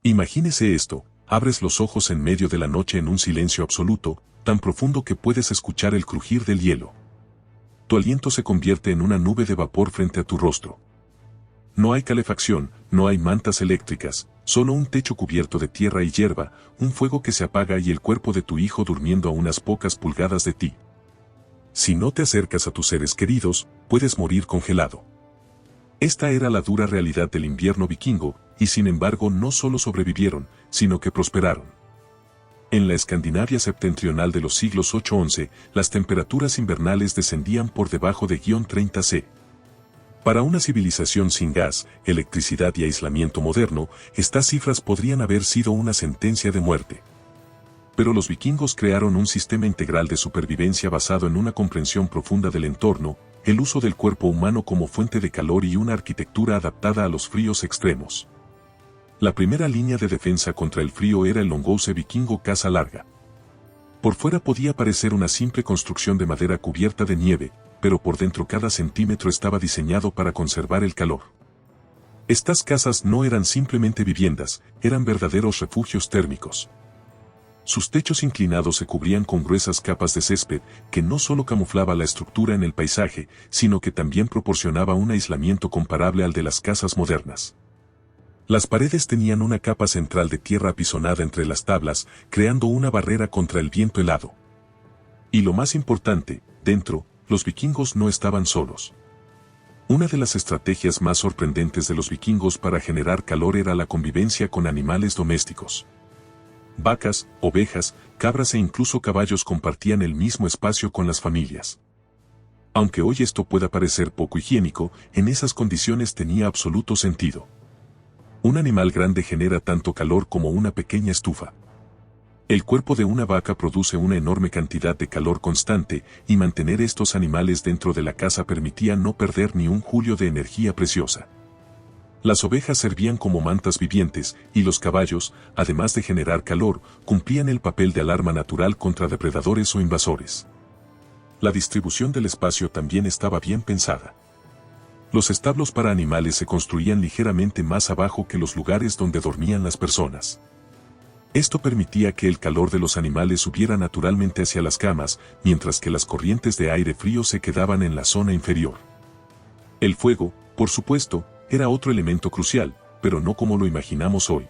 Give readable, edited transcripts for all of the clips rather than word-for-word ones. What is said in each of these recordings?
Imagínese esto, abres los ojos en medio de la noche en un silencio absoluto, tan profundo que puedes escuchar el crujir del hielo. Tu aliento se convierte en una nube de vapor frente a tu rostro. No hay calefacción, no hay mantas eléctricas, solo un techo cubierto de tierra y hierba, un fuego que se apaga y el cuerpo de tu hijo durmiendo a unas pocas pulgadas de ti. Si no te acercas a tus seres queridos, puedes morir congelado. Esta era la dura realidad del invierno vikingo, y sin embargo no solo sobrevivieron, sino que prosperaron. En la Escandinavia septentrional de los siglos 8-11, las temperaturas invernales descendían por debajo de -30 C. Para una civilización sin gas, electricidad y aislamiento moderno, estas cifras podrían haber sido una sentencia de muerte. Pero los vikingos crearon un sistema integral de supervivencia basado en una comprensión profunda del entorno, el uso del cuerpo humano como fuente de calor y una arquitectura adaptada a los fríos extremos. La primera línea de defensa contra el frío era el longhouse vikingo casa larga. Por fuera podía parecer una simple construcción de madera cubierta de nieve, pero por dentro cada centímetro estaba diseñado para conservar el calor. Estas casas no eran simplemente viviendas, eran verdaderos refugios térmicos. Sus techos inclinados se cubrían con gruesas capas de césped, que no solo camuflaba la estructura en el paisaje, sino que también proporcionaba un aislamiento comparable al de las casas modernas. Las paredes tenían una capa central de tierra apisonada entre las tablas, creando una barrera contra el viento helado. Y lo más importante, dentro, los vikingos no estaban solos. Una de las estrategias más sorprendentes de los vikingos para generar calor era la convivencia con animales domésticos. Vacas, ovejas, cabras e incluso caballos compartían el mismo espacio con las familias. Aunque hoy esto pueda parecer poco higiénico, en esas condiciones tenía absoluto sentido. Un animal grande genera tanto calor como una pequeña estufa. El cuerpo de una vaca produce una enorme cantidad de calor constante, y mantener estos animales dentro de la casa permitía no perder ni un julio de energía preciosa. Las ovejas servían como mantas vivientes, y los caballos, además de generar calor, cumplían el papel de alarma natural contra depredadores o invasores. La distribución del espacio también estaba bien pensada. Los establos para animales se construían ligeramente más abajo que los lugares donde dormían las personas. Esto permitía que el calor de los animales subiera naturalmente hacia las camas, mientras que las corrientes de aire frío se quedaban en la zona inferior. El fuego, por supuesto, era otro elemento crucial, pero no como lo imaginamos hoy.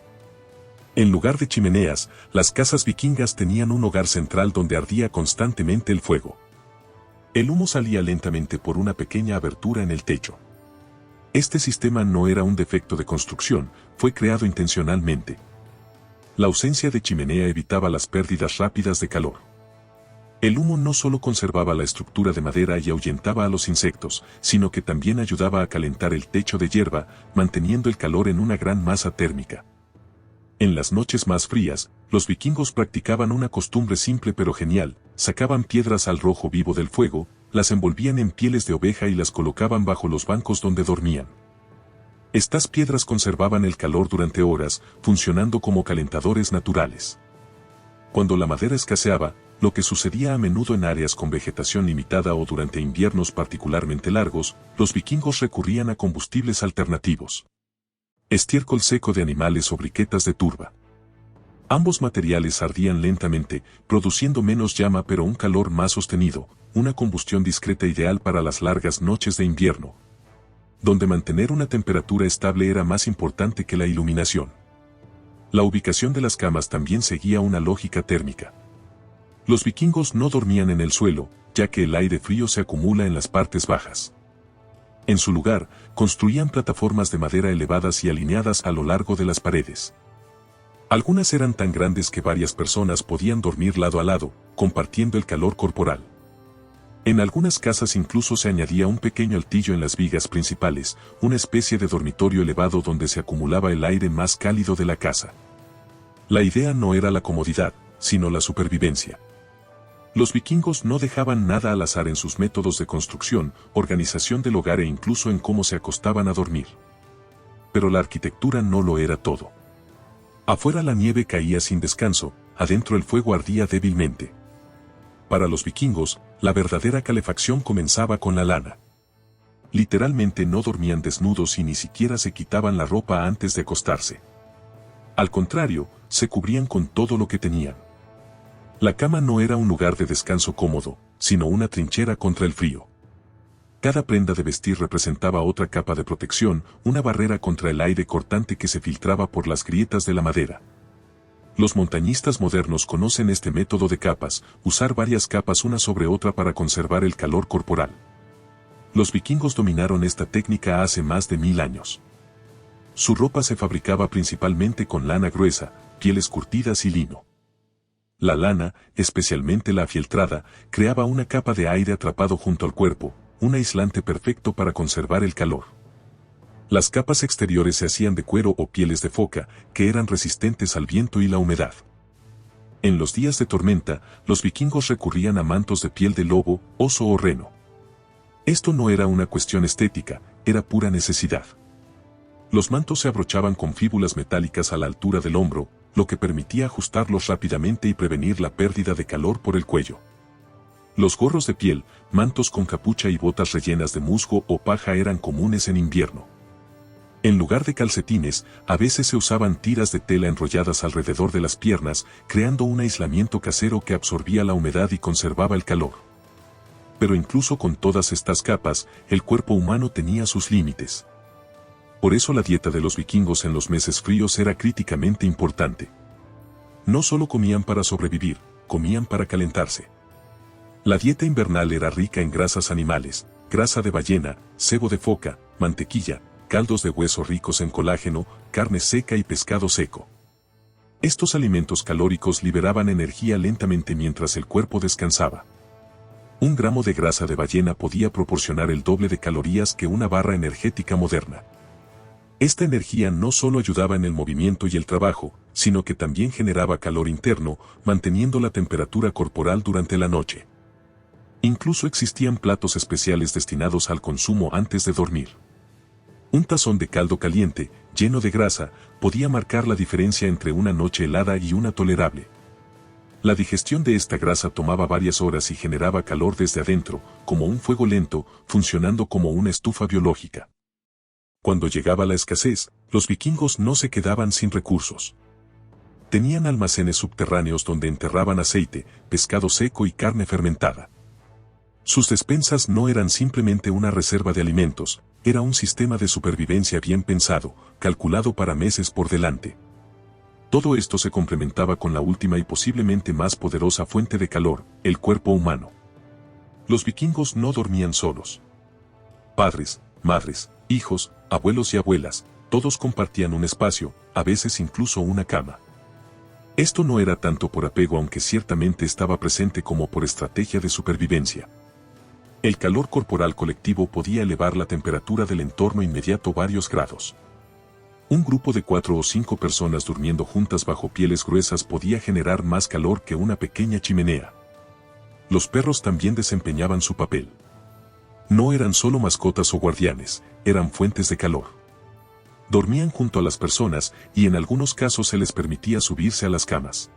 En lugar de chimeneas, las casas vikingas tenían un hogar central donde ardía constantemente el fuego. El humo salía lentamente por una pequeña abertura en el techo. Este sistema no era un defecto de construcción, fue creado intencionalmente. La ausencia de chimenea evitaba las pérdidas rápidas de calor. El humo no solo conservaba la estructura de madera y ahuyentaba a los insectos, sino que también ayudaba a calentar el techo de hierba, manteniendo el calor en una gran masa térmica. En las noches más frías, los vikingos practicaban una costumbre simple pero genial: sacaban piedras al rojo vivo del fuego, las envolvían en pieles de oveja y las colocaban bajo los bancos donde dormían. Estas piedras conservaban el calor durante horas, funcionando como calentadores naturales. Cuando la madera escaseaba, lo que sucedía a menudo en áreas con vegetación limitada o durante inviernos particularmente largos, los vikingos recurrían a combustibles alternativos. Estiércol seco de animales o briquetas de turba. Ambos materiales ardían lentamente, produciendo menos llama pero un calor más sostenido, una combustión discreta ideal para las largas noches de invierno, donde mantener una temperatura estable era más importante que la iluminación. La ubicación de las camas también seguía una lógica térmica. Los vikingos no dormían en el suelo, ya que el aire frío se acumula en las partes bajas. En su lugar, construían plataformas de madera elevadas y alineadas a lo largo de las paredes. Algunas eran tan grandes que varias personas podían dormir lado a lado, compartiendo el calor corporal. En algunas casas incluso se añadía un pequeño altillo en las vigas principales, una especie de dormitorio elevado donde se acumulaba el aire más cálido de la casa. La idea no era la comodidad, sino la supervivencia. Los vikingos no dejaban nada al azar en sus métodos de construcción, organización del hogar e incluso en cómo se acostaban a dormir. Pero la arquitectura no lo era todo. Afuera la nieve caía sin descanso, adentro el fuego ardía débilmente. Para los vikingos, la verdadera calefacción comenzaba con la lana. Literalmente no dormían desnudos y ni siquiera se quitaban la ropa antes de acostarse. Al contrario, se cubrían con todo lo que tenían. La cama no era un lugar de descanso cómodo, sino una trinchera contra el frío. Cada prenda de vestir representaba otra capa de protección, una barrera contra el aire cortante que se filtraba por las grietas de la madera. Los montañistas modernos conocen este método de capas, usar varias capas una sobre otra para conservar el calor corporal. Los vikingos dominaron esta técnica hace más de 1000 años. Su ropa se fabricaba principalmente con lana gruesa, pieles curtidas y lino. La lana, especialmente la afieltrada, creaba una capa de aire atrapado junto al cuerpo, un aislante perfecto para conservar el calor. Las capas exteriores se hacían de cuero o pieles de foca, que eran resistentes al viento y la humedad. En los días de tormenta, los vikingos recurrían a mantos de piel de lobo, oso o reno. Esto no era una cuestión estética, era pura necesidad. Los mantos se abrochaban con fíbulas metálicas a la altura del hombro, lo que permitía ajustarlos rápidamente y prevenir la pérdida de calor por el cuello. Los gorros de piel, mantos con capucha y botas rellenas de musgo o paja eran comunes en invierno. En lugar de calcetines, a veces se usaban tiras de tela enrolladas alrededor de las piernas, creando un aislamiento casero que absorbía la humedad y conservaba el calor. Pero incluso con todas estas capas, el cuerpo humano tenía sus límites. Por eso la dieta de los vikingos en los meses fríos era críticamente importante. No solo comían para sobrevivir, comían para calentarse. La dieta invernal era rica en grasas animales, grasa de ballena, cebo de foca, mantequilla, caldos de hueso ricos en colágeno, carne seca y pescado seco. Estos alimentos calóricos liberaban energía lentamente mientras el cuerpo descansaba. 1 gramo de grasa de ballena podía proporcionar el doble de calorías que una barra energética moderna. Esta energía no solo ayudaba en el movimiento y el trabajo, sino que también generaba calor interno, manteniendo la temperatura corporal durante la noche. Incluso existían platos especiales destinados al consumo antes de dormir. Un tazón de caldo caliente, lleno de grasa, podía marcar la diferencia entre una noche helada y una tolerable. La digestión de esta grasa tomaba varias horas y generaba calor desde adentro, como un fuego lento, funcionando como una estufa biológica. Cuando llegaba la escasez, los vikingos no se quedaban sin recursos. Tenían almacenes subterráneos donde enterraban aceite, pescado seco y carne fermentada. Sus despensas no eran simplemente una reserva de alimentos, era un sistema de supervivencia bien pensado, calculado para meses por delante. Todo esto se complementaba con la última y posiblemente más poderosa fuente de calor, el cuerpo humano. Los vikingos no dormían solos. Padres, madres, hijos, abuelos y abuelas, todos compartían un espacio, a veces incluso una cama. Esto no era tanto por apego, aunque ciertamente estaba presente, como por estrategia de supervivencia. El calor corporal colectivo podía elevar la temperatura del entorno inmediato varios grados. Un grupo de 4 o 5 personas durmiendo juntas bajo pieles gruesas podía generar más calor que una pequeña chimenea. Los perros también desempeñaban su papel. No eran solo mascotas o guardianes, eran fuentes de calor. Dormían junto a las personas y en algunos casos se les permitía subirse a las camas.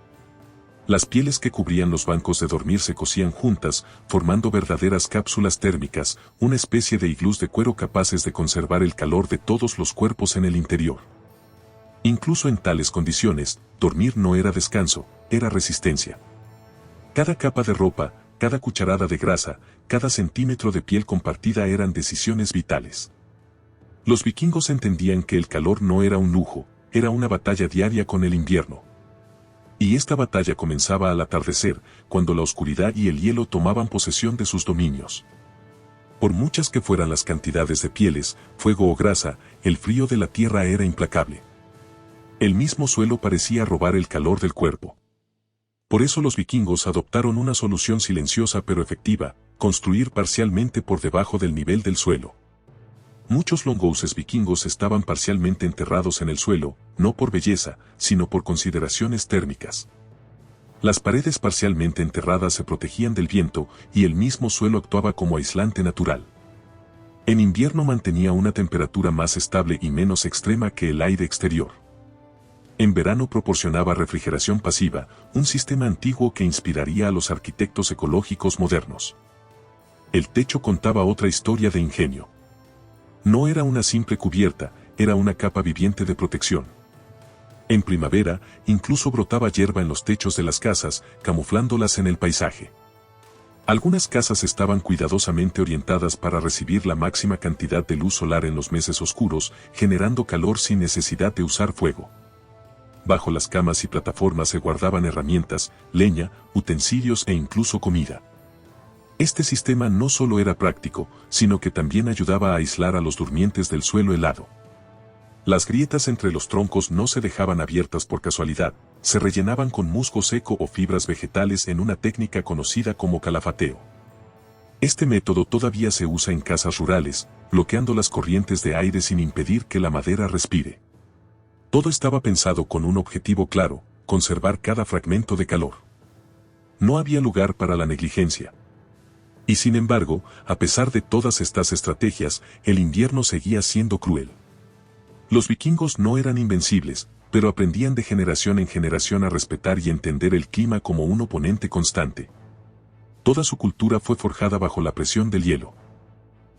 Las pieles que cubrían los bancos de dormir se cosían juntas, formando verdaderas cápsulas térmicas, una especie de iglús de cuero capaces de conservar el calor de todos los cuerpos en el interior. Incluso en tales condiciones, dormir no era descanso, era resistencia. Cada capa de ropa, cada cucharada de grasa, cada centímetro de piel compartida eran decisiones vitales. Los vikingos entendían que el calor no era un lujo, era una batalla diaria con el invierno. Y esta batalla comenzaba al atardecer, cuando la oscuridad y el hielo tomaban posesión de sus dominios. Por muchas que fueran las cantidades de pieles, fuego o grasa, el frío de la tierra era implacable. El mismo suelo parecía robar el calor del cuerpo. Por eso los vikingos adoptaron una solución silenciosa pero efectiva: construir parcialmente por debajo del nivel del suelo. Muchos longhouses vikingos estaban parcialmente enterrados en el suelo, no por belleza, sino por consideraciones térmicas. Las paredes parcialmente enterradas se protegían del viento y el mismo suelo actuaba como aislante natural. En invierno mantenía una temperatura más estable y menos extrema que el aire exterior. En verano proporcionaba refrigeración pasiva, un sistema antiguo que inspiraría a los arquitectos ecológicos modernos. El techo contaba otra historia de ingenio. No era una simple cubierta, era una capa viviente de protección. En primavera, incluso brotaba hierba en los techos de las casas, camuflándolas en el paisaje. Algunas casas estaban cuidadosamente orientadas para recibir la máxima cantidad de luz solar en los meses oscuros, generando calor sin necesidad de usar fuego. Bajo las camas y plataformas se guardaban herramientas, leña, utensilios e incluso comida. Este sistema no solo era práctico, sino que también ayudaba a aislar a los durmientes del suelo helado. Las grietas entre los troncos no se dejaban abiertas por casualidad, se rellenaban con musgo seco o fibras vegetales en una técnica conocida como calafateo. Este método todavía se usa en casas rurales, bloqueando las corrientes de aire sin impedir que la madera respire. Todo estaba pensado con un objetivo claro: conservar cada fragmento de calor. No había lugar para la negligencia. Y sin embargo, a pesar de todas estas estrategias, el invierno seguía siendo cruel. Los vikingos no eran invencibles, pero aprendían de generación en generación a respetar y entender el clima como un oponente constante. Toda su cultura fue forjada bajo la presión del hielo.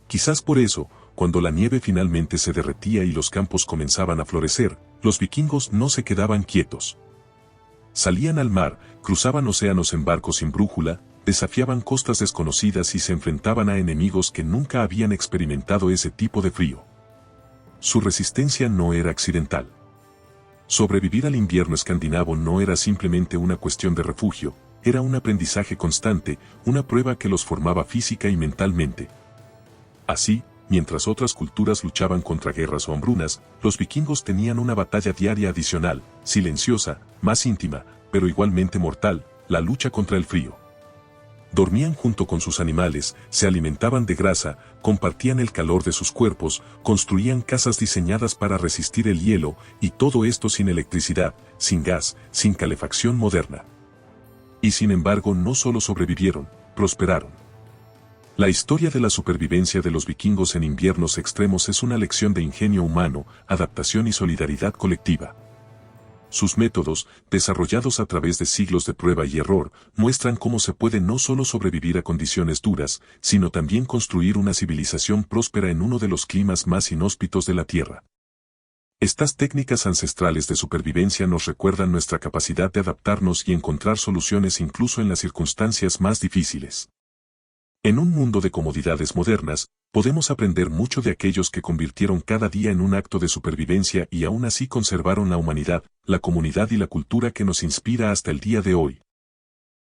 Quizás por eso, cuando la nieve finalmente se derretía y los campos comenzaban a florecer, los vikingos no se quedaban quietos. Salían al mar, cruzaban océanos en barcos sin brújula, desafiaban costas desconocidas y se enfrentaban a enemigos que nunca habían experimentado ese tipo de frío. Su resistencia no era accidental. Sobrevivir al invierno escandinavo no era simplemente una cuestión de refugio, era un aprendizaje constante, una prueba que los formaba física y mentalmente. Así, mientras otras culturas luchaban contra guerras o hambrunas, los vikingos tenían una batalla diaria adicional, silenciosa, más íntima, pero igualmente mortal: la lucha contra el frío. Dormían junto con sus animales, se alimentaban de grasa, compartían el calor de sus cuerpos, construían casas diseñadas para resistir el hielo, y todo esto sin electricidad, sin gas, sin calefacción moderna. Y sin embargo no solo sobrevivieron, prosperaron. La historia de la supervivencia de los vikingos en inviernos extremos es una lección de ingenio humano, adaptación y solidaridad colectiva. Sus métodos, desarrollados a través de siglos de prueba y error, muestran cómo se puede no solo sobrevivir a condiciones duras, sino también construir una civilización próspera en uno de los climas más inhóspitos de la Tierra. Estas técnicas ancestrales de supervivencia nos recuerdan nuestra capacidad de adaptarnos y encontrar soluciones incluso en las circunstancias más difíciles. En un mundo de comodidades modernas, podemos aprender mucho de aquellos que convirtieron cada día en un acto de supervivencia y aún así conservaron la humanidad, la comunidad y la cultura que nos inspira hasta el día de hoy.